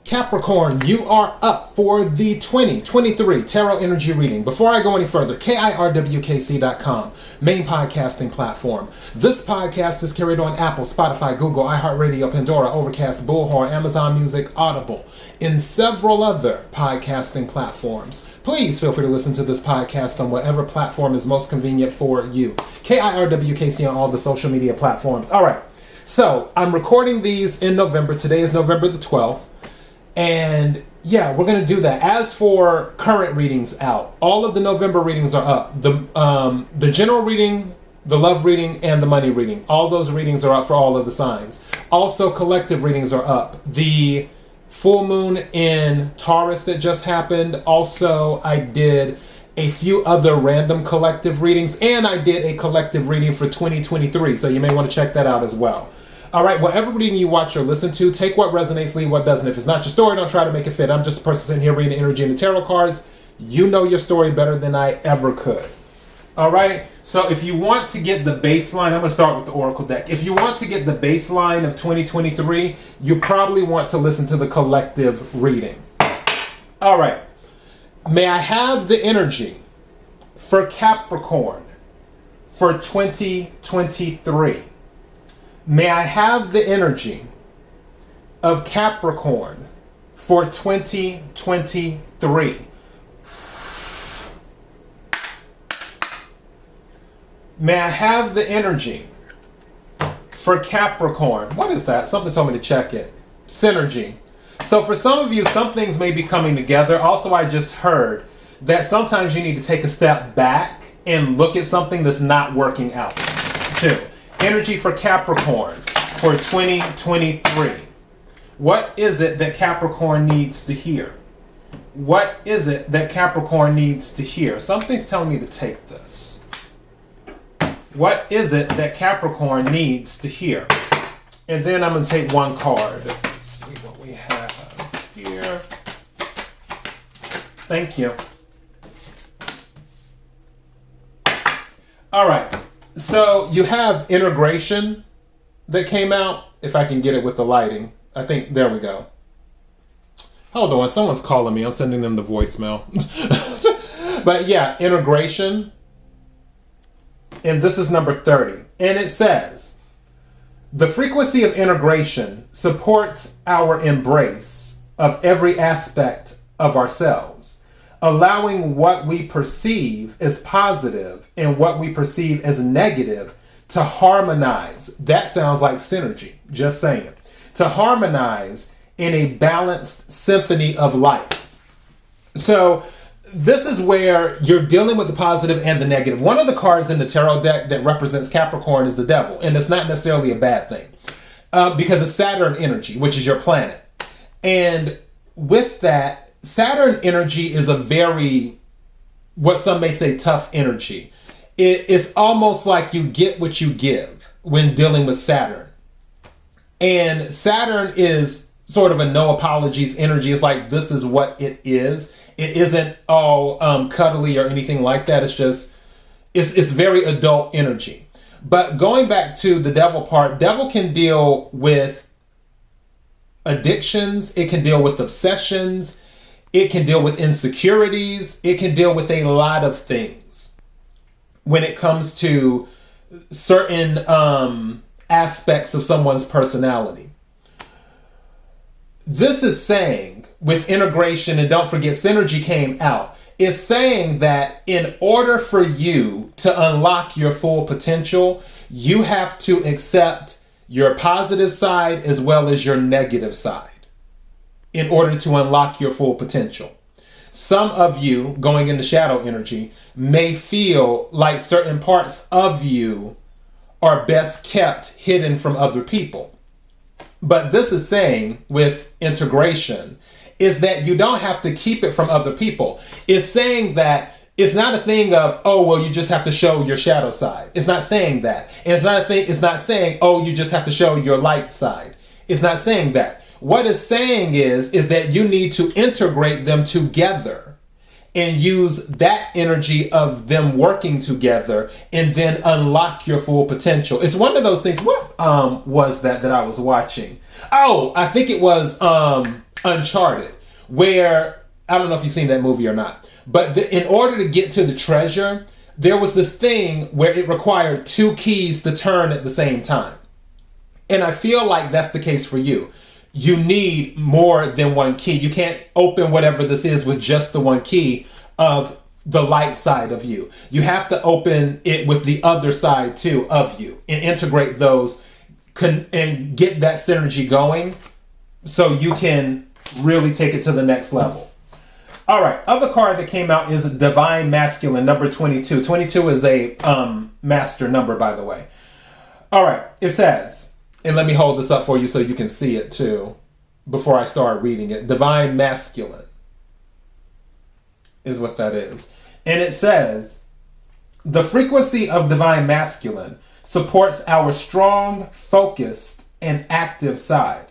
Capricorn, you are up for the 2023 Tarot Energy Reading. Before I go any further, KIRWKC.com, main podcasting platform. This podcast is carried on Apple, Spotify, Google, iHeartRadio, Pandora, Overcast, Bullhorn, Amazon Music, Audible, and several other podcasting platforms. Please feel free to listen to this podcast on whatever platform is most convenient for you. KIRWKC on all the social media platforms. All right, so I'm recording these in November. Today is November the 12th. And yeah, we're going to do that. As for current readings out, all of the November readings are up. The general reading, the love reading, and the money reading. All those readings are up for all of the signs. Also, collective readings are up. The full moon in Taurus that just happened. Also, I did a few other random collective readings, and I did a collective reading for 2023. So you may want to check that out as well. All right, whatever reading you watch or listen to, take what resonates, leave what doesn't. If it's not your story, don't try to make it fit. I'm just a person sitting here reading the energy and the tarot cards. You know your story better than I ever could. All right, so if you want to get the baseline, I'm going to start with the Oracle deck. If you want to get the baseline of 2023, you probably want to listen to the collective reading. All right, may I have the energy for Capricorn for 2023? May I have the energy of Capricorn for 2023? May I have the energy for Capricorn? What is that? Something told me to check it. Synergy. So for some of you, some things may be coming together. Also, I just heard that sometimes you need to take a step back and look at something that's not working out too. Energy for Capricorn for 2023. What is it that Capricorn needs to hear? What is it that Capricorn needs to hear? Something's telling me to take this. What is it that Capricorn needs to hear? And then I'm going to take one card. Let's see what we have here. Thank you. All right. So you have integration that came out. If I can get it with the lighting. I think, there we go. Hold on, someone's calling me. I'm sending them the voicemail. But yeah, integration. And this is number 30. And it says, the frequency of integration supports our embrace of every aspect of ourselves, allowing what we perceive as positive and what we perceive as negative to harmonize. That sounds like synergy, just saying. To harmonize in a balanced symphony of life. So this is where you're dealing with the positive and the negative. One of the cards in the tarot deck that represents Capricorn is the Devil. And it's not necessarily a bad thing because it's Saturn energy, which is your planet. And with that, Saturn energy is a very, what some may say, tough energy. It's almost like you get what you give when dealing with Saturn. And Saturn is sort of a no apologies energy. It's like, this is what it is. It isn't all cuddly or anything like that. It's just, it's very adult energy. But going back to the Devil part, Devil can deal with addictions. It can deal with obsessions. It can deal with insecurities. It can deal with a lot of things when it comes to certain aspects of someone's personality. This is saying, with integration, and don't forget synergy came out, it's saying that in order for you to unlock your full potential, you have to accept your positive side as well as your negative side in order to unlock your full potential. Some of you, going into shadow energy, may feel like certain parts of you are best kept hidden from other people. But this is saying, with integration, is that you don't have to keep it from other people. It's saying that it's not a thing of, oh, well, you just have to show your shadow side. It's not saying that. And it's not a thing, it's not saying, oh, you just have to show your light side. It's not saying that. What it's saying is that you need to integrate them together and use that energy of them working together and then unlock your full potential. It's one of those things. What was that I was watching? Oh, I think it was Uncharted, where, I don't know if you've seen that movie or not, but in order to get to the treasure, there was this thing where it required 2 keys to turn at the same time. And I feel like that's the case for you. You need more than 1 key. You can't open whatever this is with just the 1 key of the light side of you. You have to open it with the other side too of you and integrate those and get that synergy going so you can really take it to the next level. All right, other card that came out is Divine Masculine, number 22. 22 is a master number, by the way. All right, it says, and let me hold this up for you so you can see it too before I start reading it. Divine Masculine is what that is. And it says, the frequency of Divine Masculine supports our strong, focused, and active side,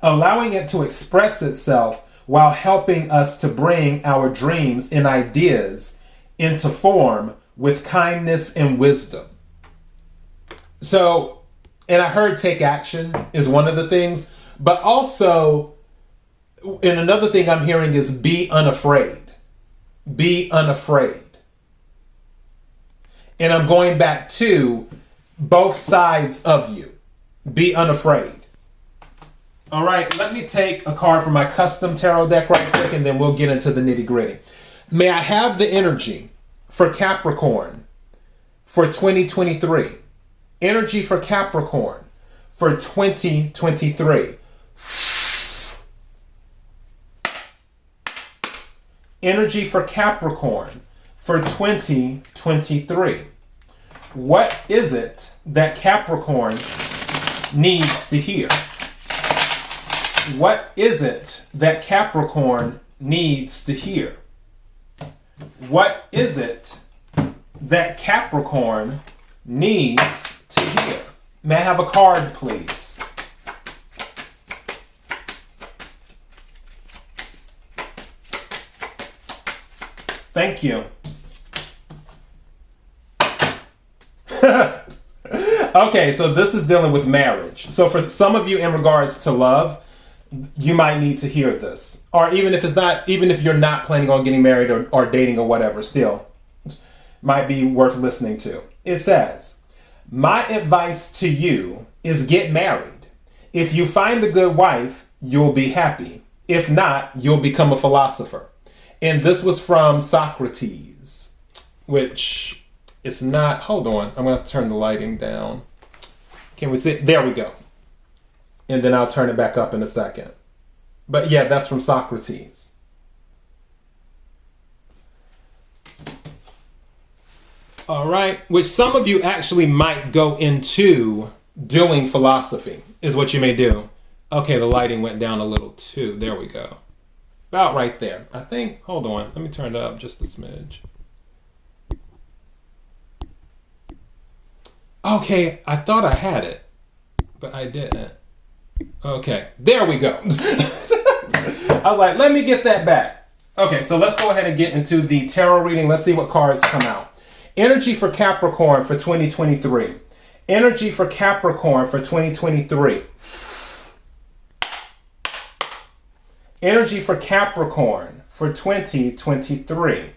allowing it to express itself while helping us to bring our dreams and ideas into form with kindness and wisdom. So, and I heard take action is one of the things, but also, and another thing I'm hearing is be unafraid. Be unafraid. And I'm going back to both sides of you. Be unafraid. All right, let me take a card from my custom tarot deck right quick, and then we'll get into the nitty gritty. May I have the energy for Capricorn for 2023? Energy for Capricorn for 2023. Energy for Capricorn for 2023. What is it that Capricorn needs to hear? What is it that Capricorn needs to hear? What is it that Capricorn needs to hear? May I have a card, please? Thank you. Okay, so this is dealing with marriage. So for some of you in regards to love, you might need to hear this. Or even if you're not planning on getting married or dating or whatever, still might be worth listening to. It says, my advice to you is get married. If you find a good wife, you'll be happy. If not, you'll become a philosopher. And this was from Socrates, which it's not, hold on, I'm going to turn the lighting down. Can we see? There we go. And then I'll turn it back up in a second. But yeah, that's from Socrates. All right, which some of you actually might go into doing philosophy, is what you may do. Okay, the lighting went down a little too. There we go. About right there. I think, hold on, let me turn it up just a smidge. Okay, I thought I had it, but I didn't. Okay, there we go. I was like, let me get that back. Okay, so let's go ahead and get into the tarot reading. Let's see what cards come out. Energy for Capricorn for 2023. Energy for Capricorn for 2023. Energy for Capricorn for 2023.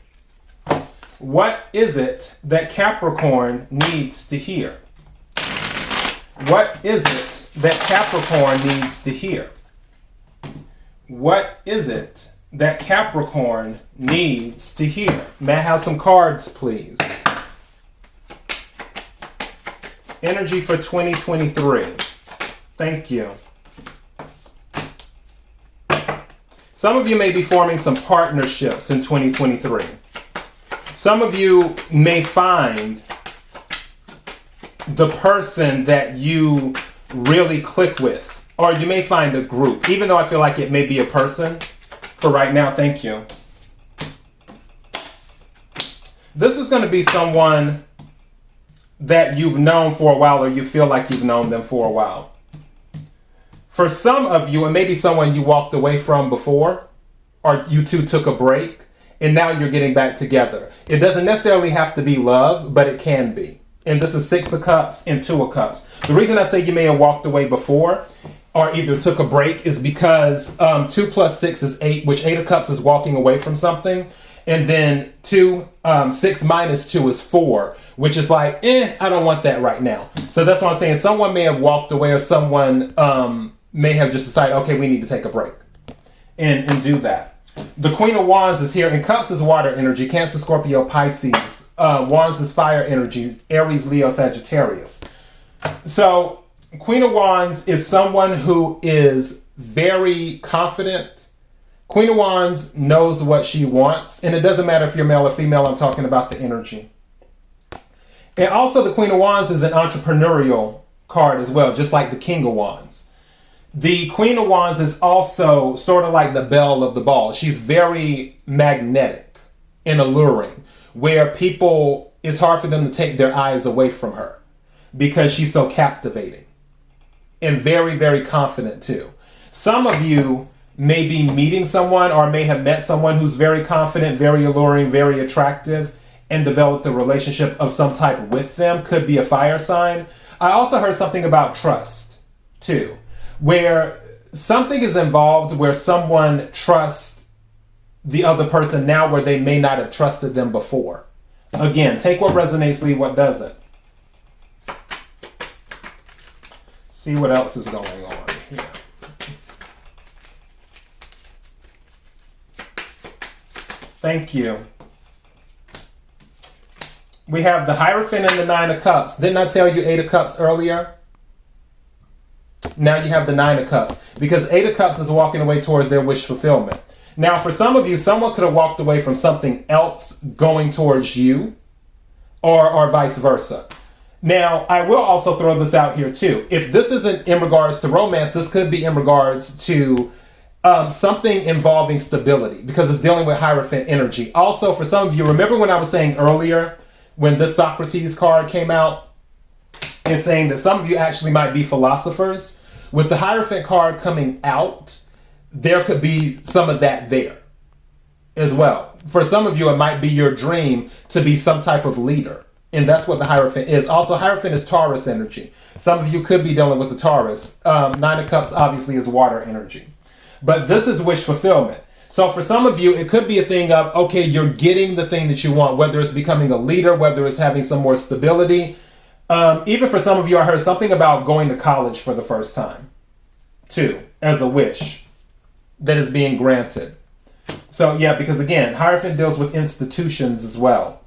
What is it that Capricorn needs to hear? What is it that Capricorn needs to hear? What is it that Capricorn needs to hear? May I have some cards, please? Energy for 2023. Thank you. Some of you may be forming some partnerships in 2023. Some of you may find the person that you really click with, or you may find a group, even though I feel like it may be a person for right now. Thank you. This is going to be someone that you've known for a while, or you feel like you've known them for a while. For some of you, it may be someone you walked away from before, or you two took a break, and now you're getting back together. It doesn't necessarily have to be love, but it can be. And this is 6 of Cups and 2 of Cups. The reason I say you may have walked away before or either took a break is because 2 plus 6 is 8, which 8 of Cups is walking away from something. And then 6 minus 2 is 4, which is like, I don't want that right now. So that's what I'm saying. Someone may have walked away, or someone may have just decided, okay, we need to take a break and do that. The Queen of Wands is here, and Cups is water energy, Cancer, Scorpio, Pisces. Wands is fire energy, Aries, Leo, Sagittarius. So Queen of Wands is someone who is very confident. Queen of Wands knows what she wants, and it doesn't matter if you're male or female, I'm talking about the energy. And also the Queen of Wands is an entrepreneurial card as well, just like the King of Wands. The Queen of Wands is also sort of like the belle of the ball. She's very magnetic and alluring, where it's hard for them to take their eyes away from her because she's so captivating and very, very confident too. Some of you may be meeting someone or may have met someone who's very confident, very alluring, very attractive, and developed a relationship of some type with them. Could be a fire sign. I also heard something about trust too, where something is involved where someone trusts the other person now where they may not have trusted them before. Again, take what resonates, leave what doesn't. See what else is going on here. Thank you. We have the Hierophant and the 9 of Cups. Didn't I tell you 8 of Cups earlier? Now you have the 9 of Cups, because 8 of Cups is walking away towards their wish fulfillment. Now, for some of you, someone could have walked away from something else going towards you, or vice versa. Now, I will also throw this out here too. If this isn't in regards to romance, this could be in regards to something involving stability, because it's dealing with Hierophant energy. Also, for some of you, remember when I was saying earlier, when this Socrates card came out, and saying that some of you actually might be philosophers. With the Hierophant card coming out, there could be some of that there as well. For some of you, it might be your dream to be some type of leader. And that's what the Hierophant is. Also, Hierophant is Taurus energy. Some of you could be dealing with the Taurus. 9 of Cups obviously is water energy. But this is wish fulfillment. So for some of you, it could be a thing of, okay, you're getting the thing that you want, whether it's becoming a leader, whether it's having some more stability. Even for some of you, I heard something about going to college for the first time, too, as a wish that is being granted. So, yeah, because again, Hierophant deals with institutions as well.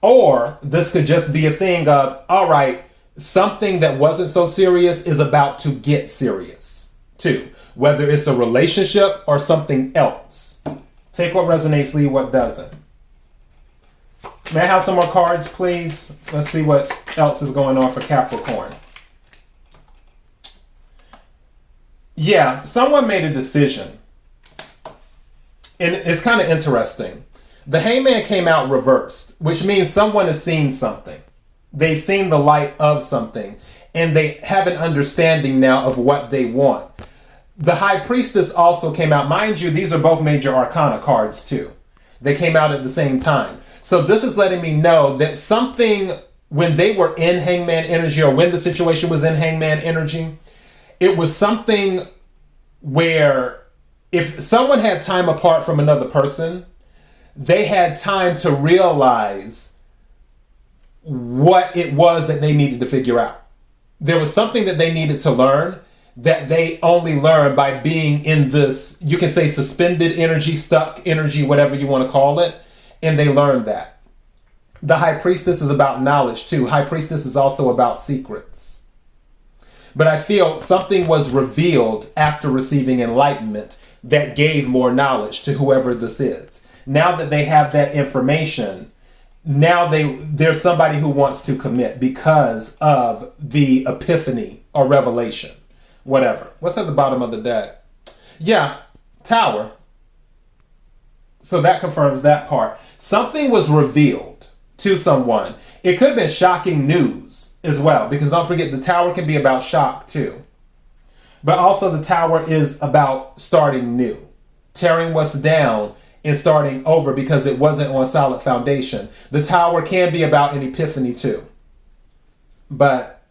Or this could just be a thing of, all right, something that wasn't so serious is about to get serious, too. Whether it's a relationship or something else. Take what resonates, leave what doesn't. May I have some more cards, please? Let's see what else is going on for Capricorn. Yeah, someone made a decision. And it's kind of interesting. The Hangman came out reversed, which means someone has seen something. They've seen the light of something. And they have an understanding now of what they want. The High Priestess also came out. Mind you, these are both major arcana cards too. They came out at the same time. So this is letting me know that something, when they were in Hangman energy, or when the situation was in Hangman energy, it was something where if someone had time apart from another person, they had time to realize what it was that they needed to figure out. There was something that they needed to learn that they only learn by being in this, you can say suspended energy, stuck energy, whatever you want to call it. And they learned that. The High Priestess is about knowledge too. High Priestess is also about secrets. But I feel something was revealed after receiving enlightenment that gave more knowledge to whoever this is. Now that they have that information, now there's somebody who wants to commit because of the epiphany or revelation. Whatever. What's at the bottom of the deck? Yeah, Tower. So that confirms that part. Something was revealed to someone. It could have been shocking news as well, because don't forget, the Tower can be about shock too. But also the Tower is about starting new, tearing what's down and starting over because it wasn't on solid foundation. The Tower can be about an epiphany too. But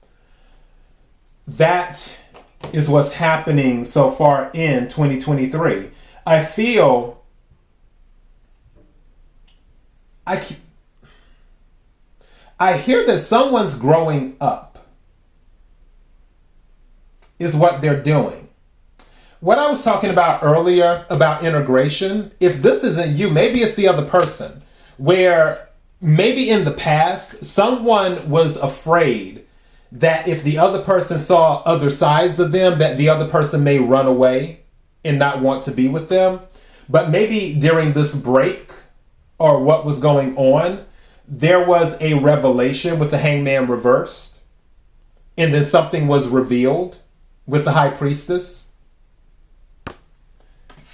that is what's happening so far in 2023. I feel I hear that someone's growing up is what they're doing. What I was talking about earlier about integration, if this isn't you, maybe it's the other person, where maybe in the past, someone was afraid that if the other person saw other sides of them, that the other person may run away and not want to be with them. But maybe during this break or what was going on, there was a revelation with the hangman reversed, and then something was revealed with the high priestess.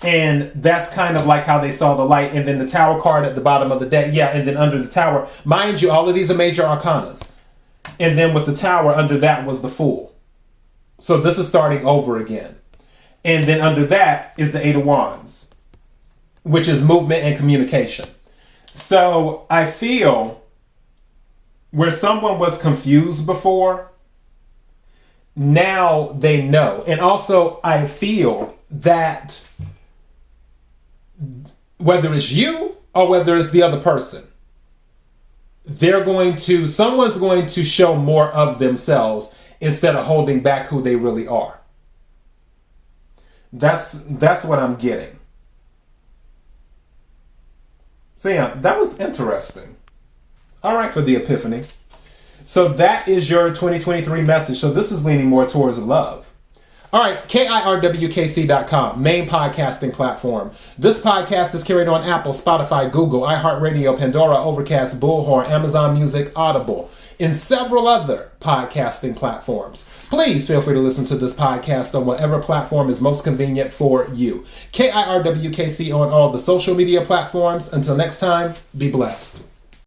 And that's kind of like how they saw the light. And then the tower card at the bottom of the deck. Yeah, and then under the tower. Mind you, all of these are major arcanas. And then with the tower, under that was the Fool. So this is starting over again. And then under that is the Eight of Wands, which is movement and communication. So I feel where someone was confused before, now they know. And also I feel that whether it's you or whether it's the other person, someone's going to show more of themselves instead of holding back who they really are. That's what I'm getting. So yeah, that was interesting. All right, for the epiphany. So that is your 2023 message. So this is leaning more towards love. All right, KIRWKC.com, main podcasting platform. This podcast is carried on Apple, Spotify, Google, iHeartRadio, Pandora, Overcast, Bullhorn, Amazon Music, Audible, and several other podcasting platforms. Please feel free to listen to this podcast on whatever platform is most convenient for you. KIRWKC on all the social media platforms. Until next time, be blessed.